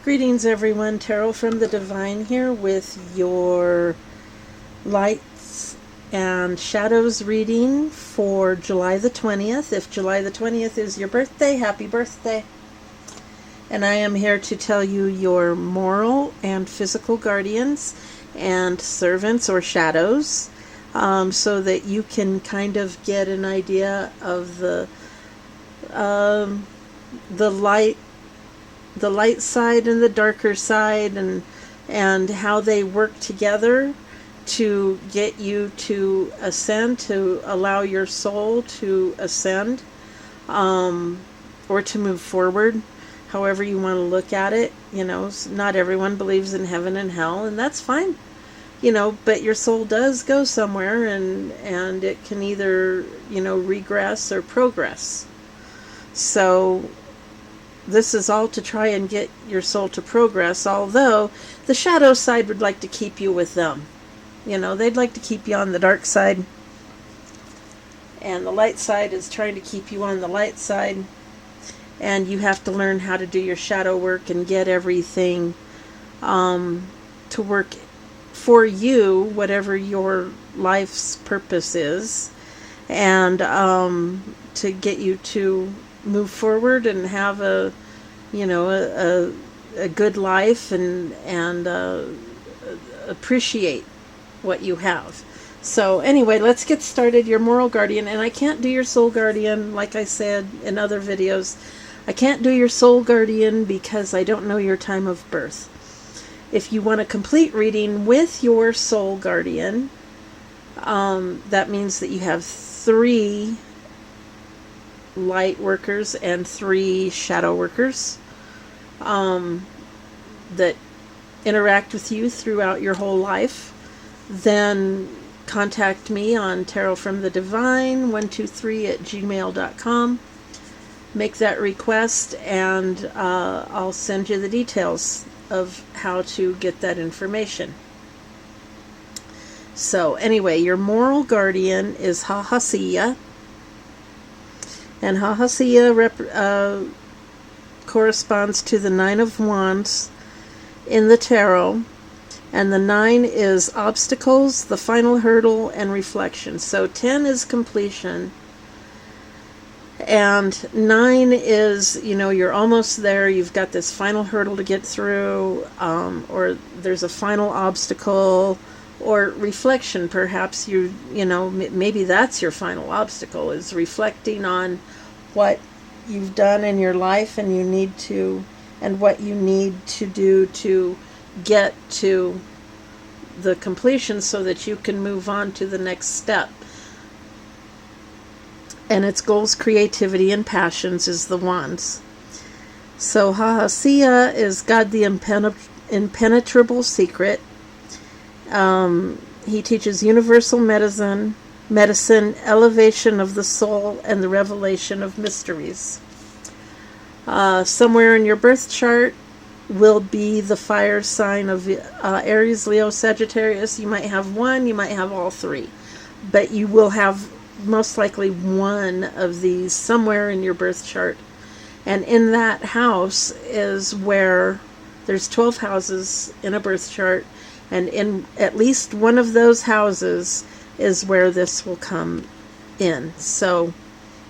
Greetings, everyone. Tarot from the Divine here with your lights and shadows reading for July the 20th. If July the 20th is your birthday, happy birthday. And I am here to tell you your moral and physical guardians and servants or shadows, so that you can kind of get an idea of the light side and the darker side, and how they work together to get you to ascend, to allow your soul to ascend, or to move forward, however you want to look at it. Not everyone believes in heaven and hell, and that's fine. But your soul does go somewhere, and it can either, regress or progress. So this is all to try and get your soul to progress, although the shadow side would like to keep you with them. They'd like to keep you on the dark side, and the light side is trying to keep you on the light side, and you have to learn how to do your shadow work and get everything to work for you, whatever your life's purpose is, and to get you to move forward and have a good life, and appreciate what you have. So anyway, let's get started. Your moral guardian, and I can't do your soul guardian, like I said in other videos. I can't do your soul guardian because I don't know your time of birth. If you want a complete reading with your soul guardian, that means that you have 3 light workers and 3 shadow workers that interact with you throughout your whole life. Then contact me on tarotfromthedivine123@gmail.com. Make that request, and I'll send you the details of how to get that information. So anyway, your moral guardian is Hahasiya. And Hahasiya corresponds to the 9 of Wands in the tarot. And the 9 is obstacles, the final hurdle, and reflection. So 10 is completion. And 9 is, you're almost there. You've got this final hurdle to get through, or there's a final obstacle, or reflection. Perhaps maybe that's your final obstacle, is reflecting on what you've done in your life, and what you need to do to get to the completion so that you can move on to the next step. And its goals, creativity, and passions is the Wands. So Hahasiya is God the impenetrable secret. He teaches universal medicine, elevation of the soul, and the revelation of mysteries. Somewhere in your birth chart will be the fire sign of Aries, Leo, Sagittarius. You might have one, you might have all 3, but you will have most likely one of these somewhere in your birth chart. And in that house is where there's 12 houses in a birth chart, and in at least one of those houses is where this will come in. So,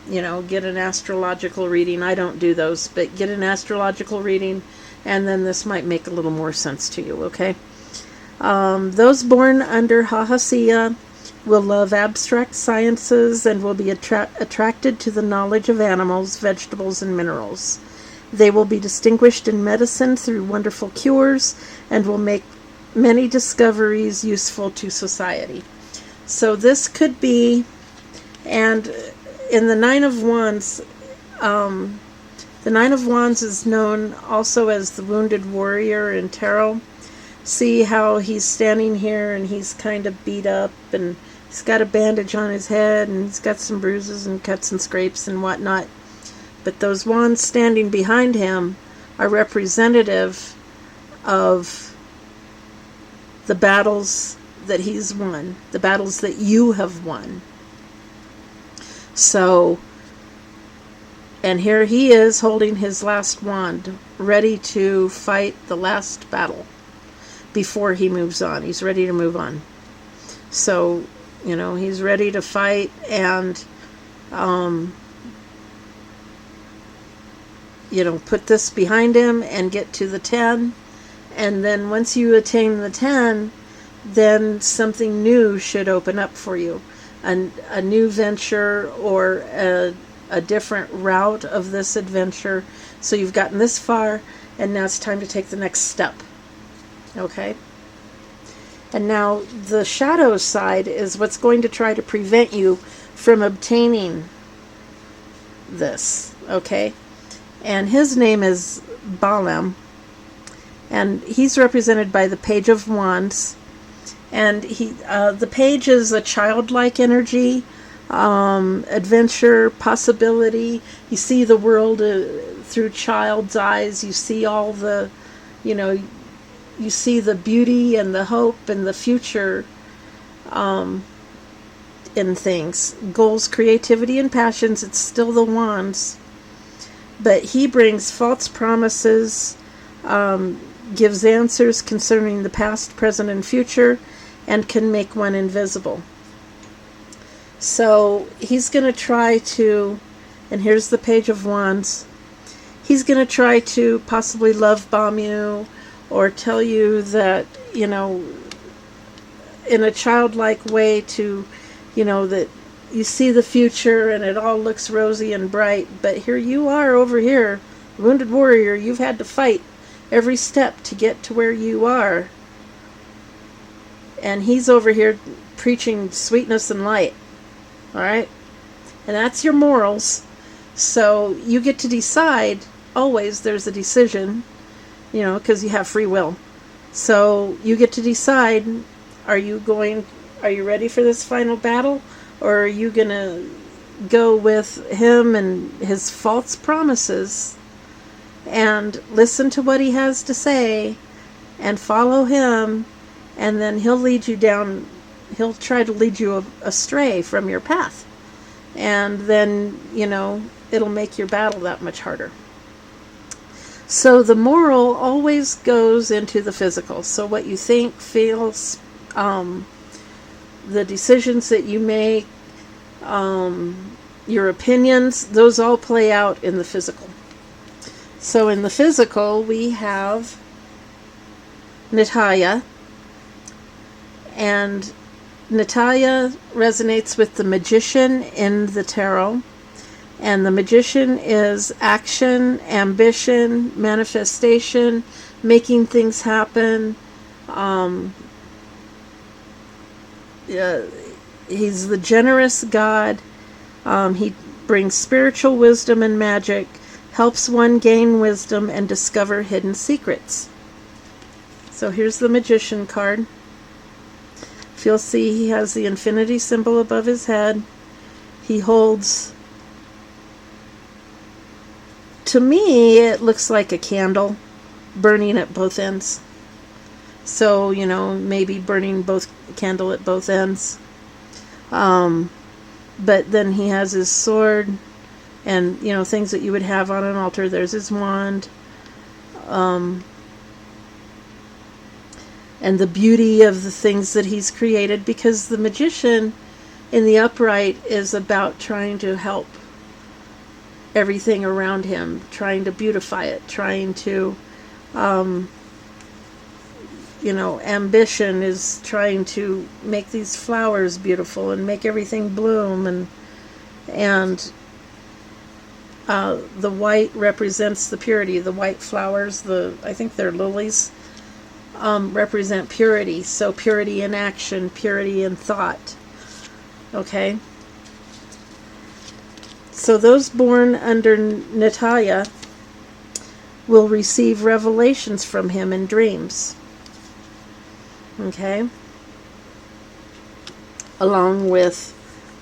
get an astrological reading. I don't do those, but get an astrological reading, and then this might make a little more sense to you, okay? Those born under Hahasiya will love abstract sciences and will be attracted to the knowledge of animals, vegetables, and minerals. They will be distinguished in medicine through wonderful cures, and will make many discoveries useful to society. So this could be, and in the 9 of Wands, the 9 of Wands is known also as the Wounded Warrior in tarot. See how he's standing here, and he's kind of beat up, and he's got a bandage on his head, and he's got some bruises and cuts and scrapes and whatnot. But those wands standing behind him are representative of the battles that he's won, the battles that you have won. So And here he is holding his last wand, ready to fight the last battle before he moves on. He's ready to move on. So, he's ready to fight and, put this behind him and get to the 10. And then once you attain the 10, then something new should open up for you. A new venture or a different route of this adventure. So you've gotten this far, and now it's time to take the next step. Okay? And now the shadow side is what's going to try to prevent you from obtaining this. Okay? And his name is Balaam. And he's represented by the Page of Wands. And the page is a childlike energy, adventure, possibility. You see the world through child's eyes. You see all the, you see the beauty and the hope and the future in things. Goals, creativity, and passions, it's still the wands. But he brings false promises, gives answers concerning the past, present, and future, and can make one invisible. So he's going to try to, and here's the Page of Wands, he's going to try to possibly love bomb you or tell you that, in a childlike way to, that you see the future and it all looks rosy and bright, but here you are over here, wounded warrior, you've had to fight every step to get to where you are. And he's over here preaching sweetness and light. Alright? And that's your morals. So you get to decide. Always there's a decision. Because you have free will. So you get to decide, are you ready for this final battle? Or are you going to go with him and his false promises and listen to what he has to say and follow him? And then he'll lead you down, he'll try to lead you astray from your path. And then, it'll make your battle that much harder. So the moral always goes into the physical. So what you think, feel, the decisions that you make, your opinions, those all play out in the physical. So in the physical, we have Natalia. And Natalia resonates with the magician in the tarot. And the magician is action, ambition, manifestation, making things happen. He's the generous god. He brings spiritual wisdom and magic, helps one gain wisdom and discover hidden secrets. So here's the magician card. If you'll see, he has the infinity symbol above his head. He holds, to me, it looks like a candle burning at both ends. So, maybe burning candle at both ends. But then he has his sword and, things that you would have on an altar. There's his wand. And the beauty of the things that he's created, because the magician in the upright is about trying to help everything around him, trying to beautify it, trying to, ambition is trying to make these flowers beautiful and make everything bloom, and the white represents the purity. The white flowers, I think they're lilies, represent purity. So purity in action, purity in thought. Okay? So those born under Natalia will receive revelations from him in dreams. Okay? Along with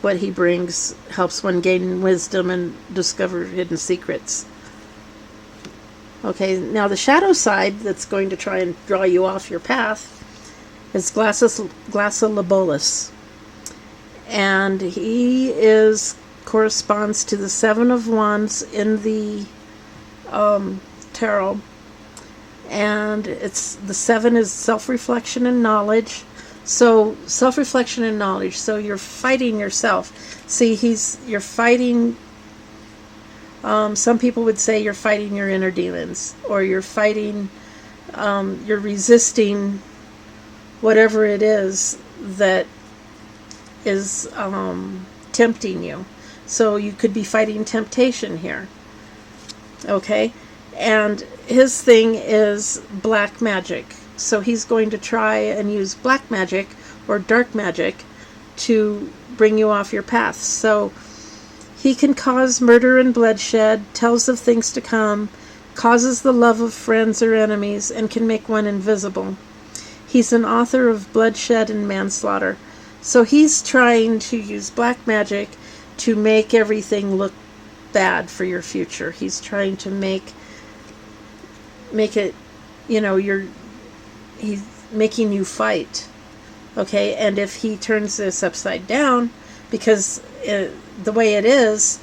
what he brings, helps one gain wisdom and discover hidden secrets. Okay, now the shadow side that's going to try and draw you off your path is Glacylebolis. And he is corresponds to the Seven of Wands in the tarot. And it's the 7 is self-reflection and knowledge. So self-reflection and knowledge. So you're fighting yourself. See, you're fighting. Some people would say you're fighting your inner demons, or you're fighting. You're resisting whatever it is that is tempting you. So you could be fighting temptation here. Okay? And his thing is black magic. So he's going to try and use black magic or dark magic to bring you off your path. So he can cause murder and bloodshed, tells of things to come, causes the love of friends or enemies, and can make one invisible. He's an author of bloodshed and manslaughter. So he's trying to use black magic to make everything look bad for your future. He's trying to make it, he's making you fight. Okay, and if he turns this upside down, because the way it is,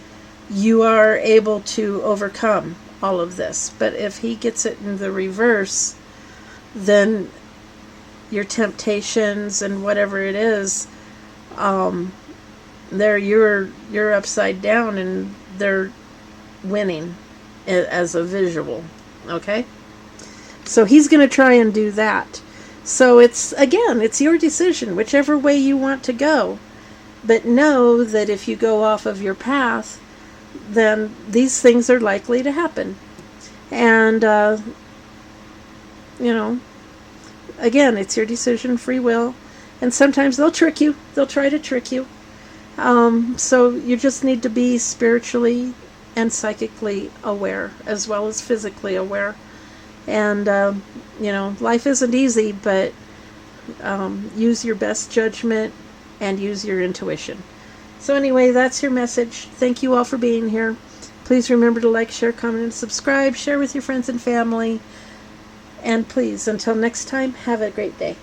you are able to overcome all of this. But if he gets it in the reverse, then your temptations and whatever it is, you're upside down and they're winning as a visual. Okay? So he's going to try and do that. So it's your decision, whichever way you want to go. But know that if you go off of your path, then these things are likely to happen. And, again, it's your decision, free will. And sometimes they'll trick you. They'll try to trick you. So you just need to be spiritually and psychically aware, as well as physically aware. And, life isn't easy, but use your best judgment and use your intuition. So anyway, that's your message. Thank you all for being here. Please remember to like, share, comment, and subscribe. Share with your friends and family. And please, until next time, have a great day.